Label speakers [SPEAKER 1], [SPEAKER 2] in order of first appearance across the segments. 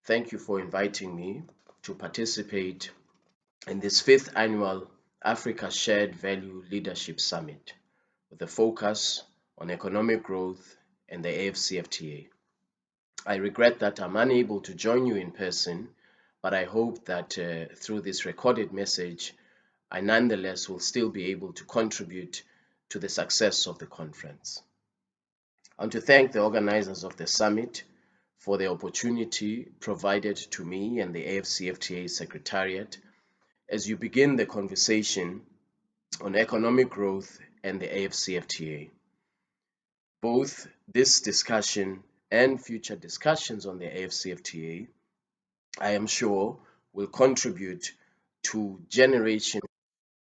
[SPEAKER 1] Thank you for inviting me to participate in this fifth annual Africa Shared Value Leadership Summit with a focus on economic growth and the AfCFTA. I regret that I'm unable to join you in person, but I hope that through this recorded message, I nonetheless will still be able to contribute to the success of the conference. I want to thank the organizers of the summit for the opportunity provided to me and the AfCFTA Secretariat as you begin the conversation on economic growth and the AfCFTA. Both this discussion and future discussions on the AfCFTA, I am sure, will contribute to generation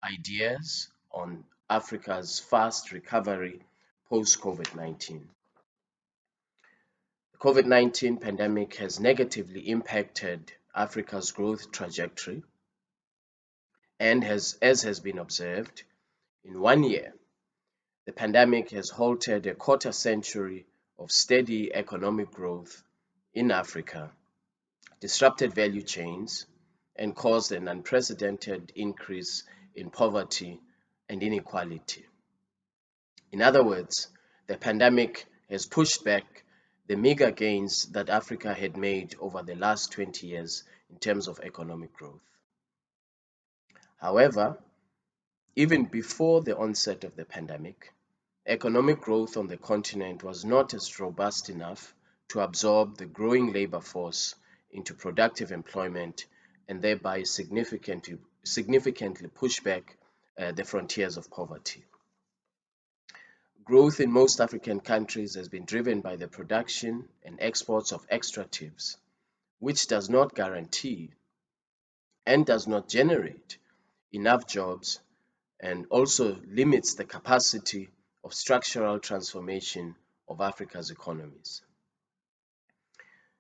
[SPEAKER 1] ideas on Africa's fast recovery post-COVID-19. The COVID-19 pandemic has negatively impacted Africa's growth trajectory and as has been observed, in 1 year, the pandemic has halted a quarter century of steady economic growth in Africa, disrupted value chains, and caused an unprecedented increase in poverty and inequality. In other words, the pandemic has pushed back the meager gains that Africa had made over the last 20 years in terms of economic growth. However, even before the onset of the pandemic, economic growth on the continent was not as robust enough to absorb the growing labor force into productive employment and thereby significantly push back the frontiers of poverty. Growth in most African countries has been driven by the production and exports of extractives, which does not guarantee and does not generate enough jobs and also limits the capacity of structural transformation of Africa's economies.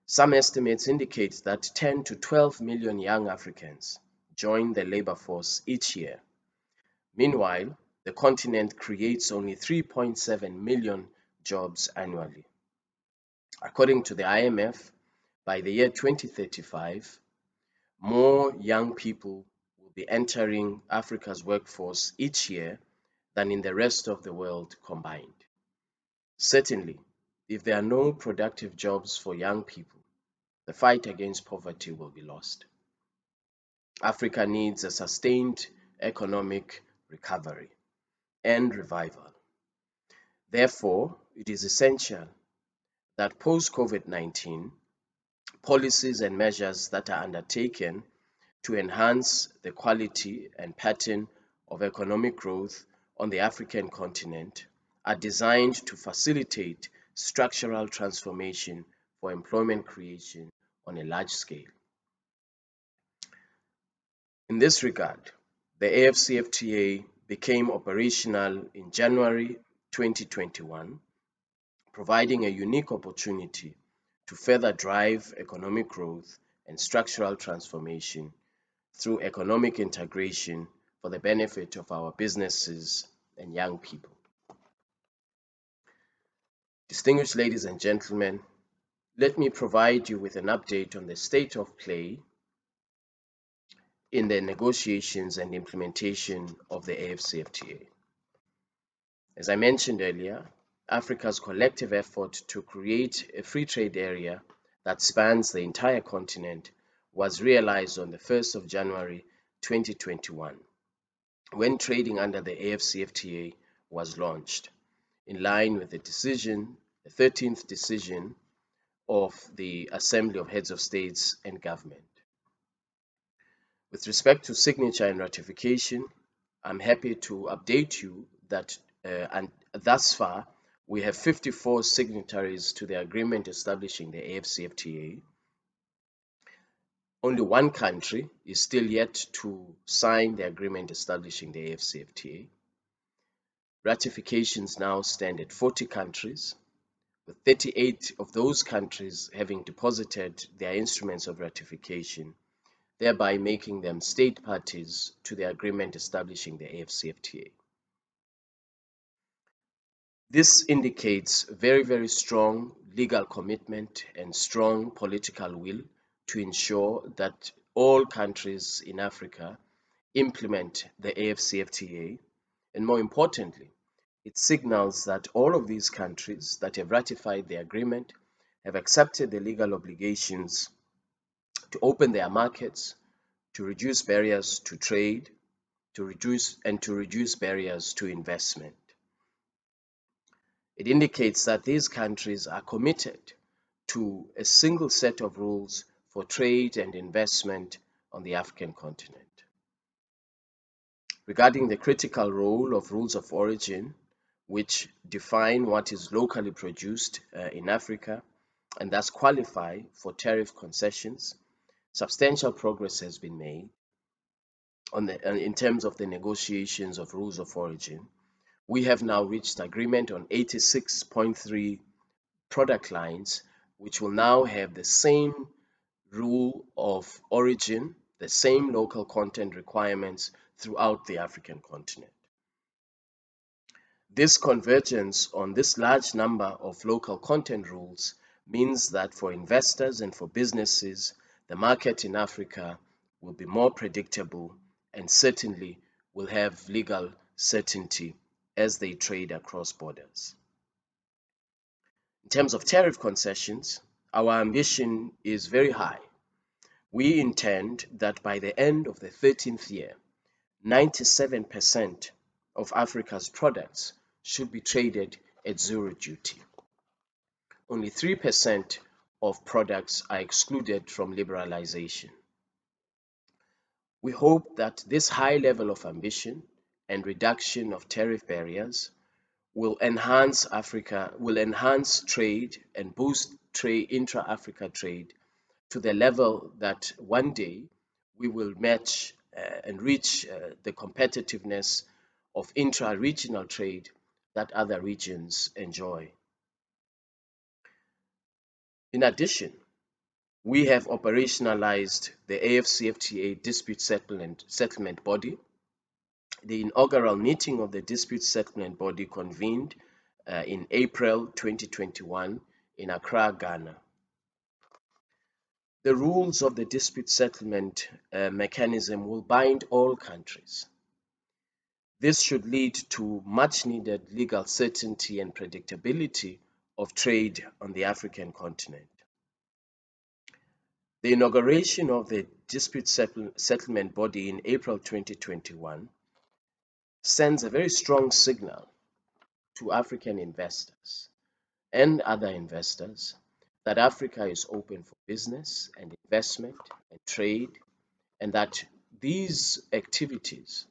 [SPEAKER 1] Some estimates indicate that 10 to 12 million young Africans join the labor force each year. Meanwhile, the continent creates only 3.7 million jobs annually. According to the IMF, by the year 2035, more young people will be entering Africa's workforce each year than in the rest of the world combined. Certainly, if there are no productive jobs for young people, the fight against poverty will be lost. Africa needs a sustained economic recovery and revival. Therefore, it is essential that post-COVID-19, policies and measures that are undertaken to enhance the quality and pattern of economic growth on the African continent are designed to facilitate structural transformation for employment creation on a large scale. In this regard, the AfCFTA became operational in January 2021, providing a unique opportunity to further drive economic growth and structural transformation through economic integration for the benefit of our businesses and young people. Distinguished ladies and gentlemen, let me provide you with an update on the state of play in the negotiations and implementation of the AfCFTA. As I mentioned earlier, Africa's collective effort to create a free trade area that spans the entire continent was realized on the 1st of January 2021, when trading under the AfCFTA was launched, in line with the 13th decision of the Assembly of Heads of States and Government. With respect to signature and ratification, I'm happy to update you that thus far, we have 54 signatories to the agreement establishing the AfCFTA. Only one country is still yet to sign the agreement establishing the AfCFTA. Ratifications now stand at 40 countries, with 38 of those countries having deposited their instruments of ratification, thereby making them state parties to the agreement establishing the AfCFTA. This indicates very, very strong legal commitment and strong political will to ensure that all countries in Africa implement the AfCFTA, and more importantly, it signals that all of these countries that have ratified the agreement have accepted the legal obligations to open their markets, to reduce barriers to trade, to reduce barriers to investment. It indicates that these countries are committed to a single set of rules for trade and investment on the African continent. Regarding the critical role of rules of origin, which define what is locally produced in Africa and thus qualify for tariff concessions, substantial progress has been made in terms of the negotiations of rules of origin. We have now reached agreement on 86.3 product lines, which will now have the same rule of origin, the same local content requirements throughout the African continent. This convergence on this large number of local content rules means that for investors and for businesses, the market in Africa will be more predictable and certainly will have legal certainty as they trade across borders. In terms of tariff concessions, our ambition is very high. We intend that by the end of the 13th year, 97% of Africa's products should be traded at zero duty. Only 3% of products are excluded from liberalization. We hope that this high level of ambition and reduction of tariff barriers will enhance trade and boost intra-Africa trade to the level that one day we will match and reach the competitiveness of intra-regional trade that other regions enjoy. In addition, we have operationalized the AfCFTA dispute settlement body. The inaugural meeting of the dispute settlement body convened in April 2021 in Accra, Ghana. The rules of the dispute settlement mechanism will bind all countries. This should lead to much needed legal certainty and predictability of trade on the African continent. The inauguration of the dispute settlement body in April 2021 sends a very strong signal to African investors and other investors that Africa is open for business and investment and trade, and that these activities,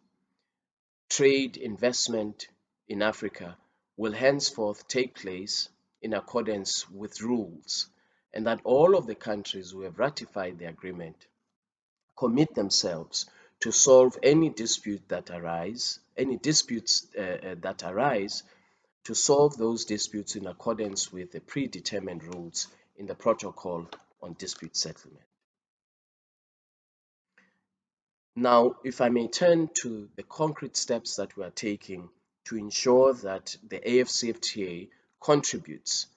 [SPEAKER 1] trade, investment in Africa, will henceforth take place in accordance with rules, and that all of the countries who have ratified the agreement commit themselves to solve any disputes that arise, to solve those disputes in accordance with the predetermined rules in the Protocol on Dispute Settlement. Now, if I may turn to the concrete steps that we are taking to ensure that the AfCFTA contributes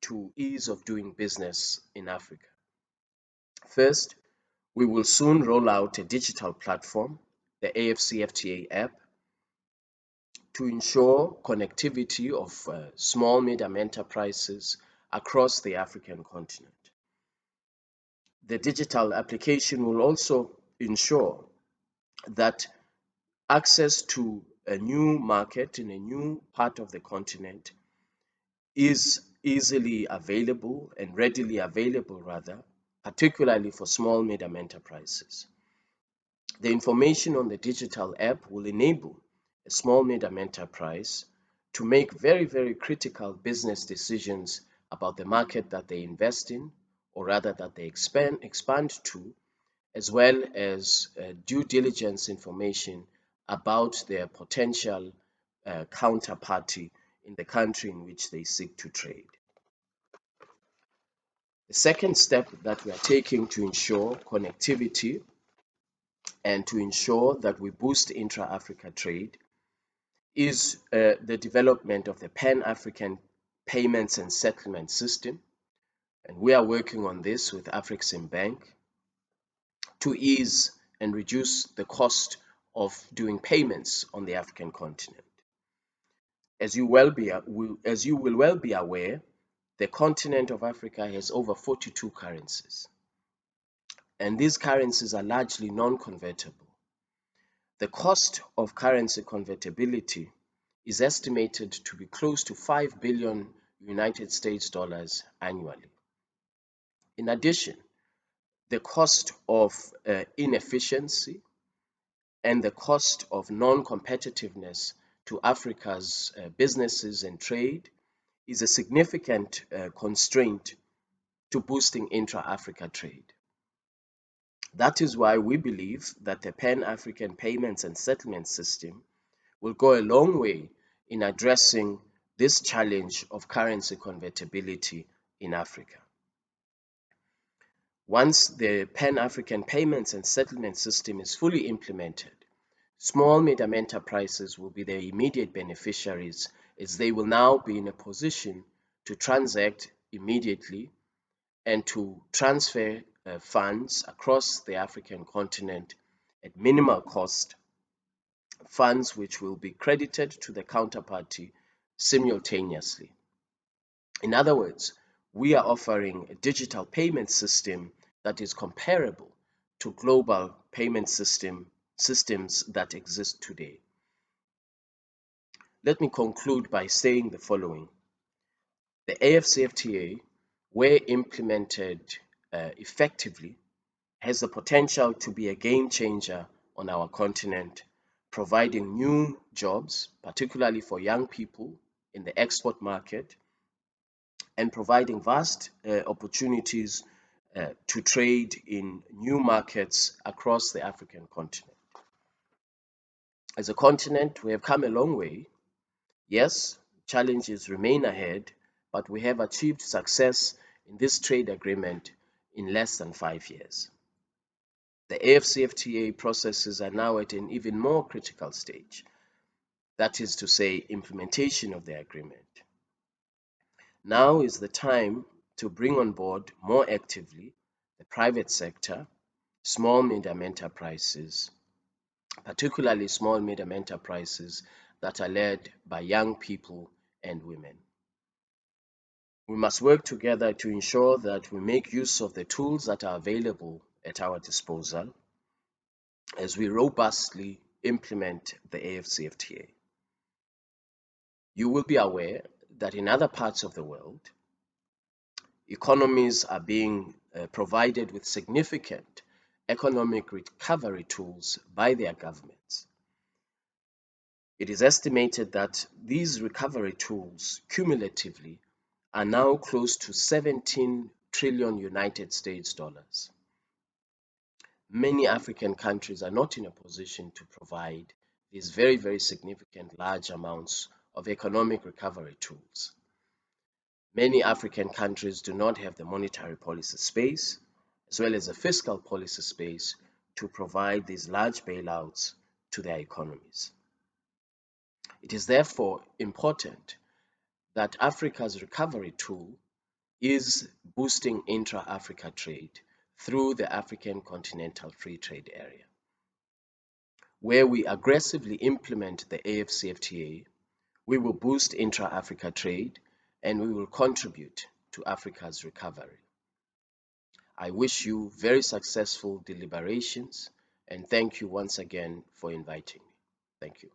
[SPEAKER 1] to ease of doing business in Africa. First, we will soon roll out a digital platform, the AfCFTA app, to ensure connectivity of small medium enterprises across the African continent. The digital application will also ensure that access to a new market in a new part of the continent is easily available and readily available, particularly for small medium enterprises. The information on the digital app will enable a small medium enterprise to make very, very critical business decisions about the market that they invest in, or rather that they expand to, as well as due diligence information about their potential counterparty in the country in which they seek to trade. The second step that we are taking to ensure connectivity and to ensure that we boost intra-Africa trade is the development of the Pan-African Payments and Settlement System. And we are working on this with AfrEximbank to ease and reduce the cost of doing payments on the African continent. As you will well be aware, the continent of Africa has over 42 currencies, and these currencies are largely non-convertible. The cost of currency convertibility is estimated to be close to 5 billion United States dollars annually. In addition, the cost of inefficiency and the cost of non-competitiveness to Africa's businesses and trade is a significant constraint to boosting intra-Africa trade. That is why we believe that the Pan-African Payments and Settlement System will go a long way in addressing this challenge of currency convertibility in Africa. Once the Pan-African Payments and Settlement System is fully implemented, small medium enterprises will be the immediate beneficiaries, as they will now be in a position to transact immediately and to transfer funds across the African continent at minimal cost, funds which will be credited to the counterparty simultaneously. In other words, we are offering a digital payment system that is comparable to global payment systems that exist today. Let me conclude by saying the following. The AfCFTA, where implemented effectively, has the potential to be a game changer on our continent, providing new jobs, particularly for young people in the export market, and providing vast opportunities to trade in new markets across the African continent. As a continent, we have come a long way. Yes, challenges remain ahead, but we have achieved success in this trade agreement in less than 5 years. The AfCFTA processes are now at an even more critical stage, that is to say, implementation of the agreement. Now is the time to bring on board more actively the private sector, small medium enterprises, particularly small medium enterprises that are led by young people and women. We must work together to ensure that we make use of the tools that are available at our disposal as we robustly implement the AfCFTA. You will be aware that in other parts of the world, economies are being provided with significant economic recovery tools by their governments. It is estimated that these recovery tools cumulatively are now close to 17 trillion United States dollars. Many African countries are not in a position to provide these very, very significant large amounts of economic recovery tools. Many African countries do not have the monetary policy space as well as the fiscal policy space to provide these large bailouts to their economies. It is therefore important that Africa's recovery tool is boosting intra-Africa trade through the African Continental Free Trade Area. Where we aggressively implement the AfCFTA, we will boost intra-Africa trade and we will contribute to Africa's recovery. I wish you very successful deliberations and thank you once again for inviting me. Thank you.